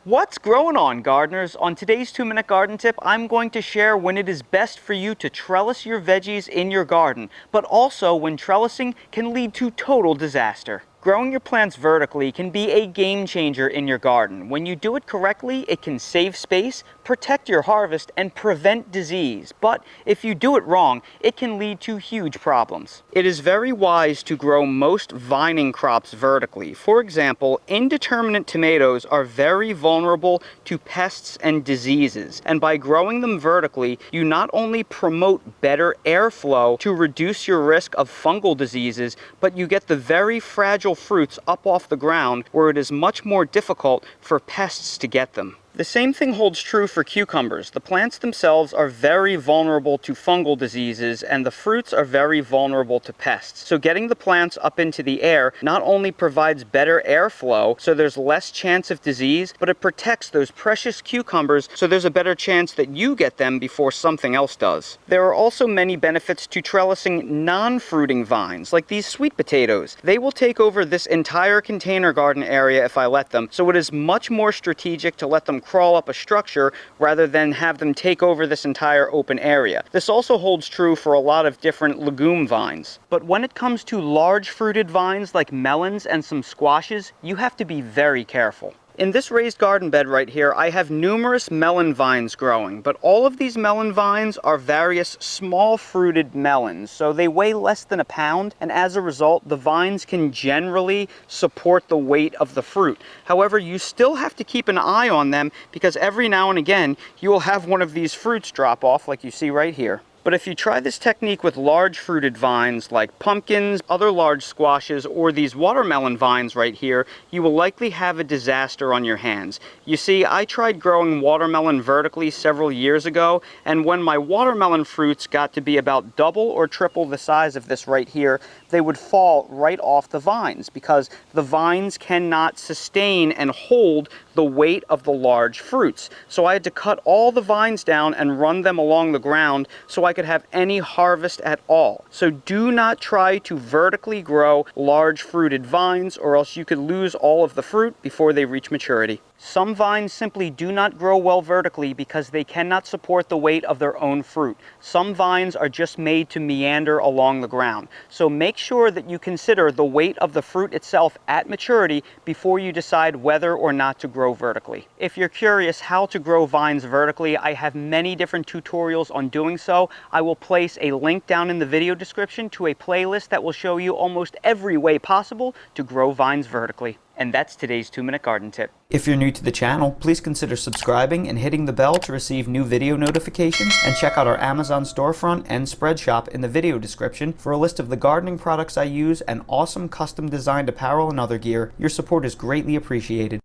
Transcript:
What's growing on, gardeners? On today's 2-minute garden tip, I'm going to share when it is best for you to trellis your veggies in your garden, but also when trellising can lead to total disaster. Growing your plants vertically can be a game changer in your garden. When you do it correctly, it can save space, protect your harvest, and prevent disease. But if you do it wrong, it can lead to huge problems. It is very wise to grow most vining crops vertically. For example, indeterminate tomatoes are very vulnerable to pests and diseases. And by growing them vertically, you not only promote better airflow to reduce your risk of fungal diseases, but you get the very fragile fruits up off the ground where it is much more difficult for pests to get them. The same thing holds true for cucumbers. The plants themselves are very vulnerable to fungal diseases, and the fruits are very vulnerable to pests. So getting the plants up into the air not only provides better airflow, so there's less chance of disease, but it protects those precious cucumbers, so there's a better chance that you get them before something else does. There are also many benefits to trellising non-fruiting vines, like these sweet potatoes. They will take over this entire container garden area if I let them, so it is much more strategic to let them crawl up a structure rather than have them take over this entire open area. This also holds true for a lot of different legume vines. But when it comes to large fruited vines like melons and some squashes, you have to be very careful. In this raised garden bed right here, I have numerous melon vines growing, but all of these melon vines are various small fruited melons, so they weigh less than a pound, and as a result, the vines can generally support the weight of the fruit. However, you still have to keep an eye on them because every now and again, you will have one of these fruits drop off like you see right here. But if you try this technique with large fruited vines like pumpkins, other large squashes, or these watermelon vines right here, you will likely have a disaster on your hands. You see, I tried growing watermelon vertically several years ago, and when my watermelon fruits got to be about double or triple the size of this right here, they would fall right off the vines because the vines cannot sustain and hold the weight of the large fruits. So I had to cut all the vines down and run them along the ground so I could have any harvest at all. So do not try to vertically grow large fruited vines, or else you could lose all of the fruit before they reach maturity. Some vines simply do not grow well vertically because they cannot support the weight of their own fruit. Some vines are just made to meander along the ground. So make sure that you consider the weight of the fruit itself at maturity before you decide whether or not to grow vertically. If you're curious how to grow vines vertically, I have many different tutorials on doing so. I will place a link down in the video description to a playlist that will show you almost every way possible to grow vines vertically. And that's today's 2-minute garden tip. If you're new to the channel, please consider subscribing and hitting the bell to receive new video notifications, and check out our Amazon storefront and spread shop in the video description for a list of the gardening products I use and awesome custom designed apparel and other gear. Your support is greatly appreciated.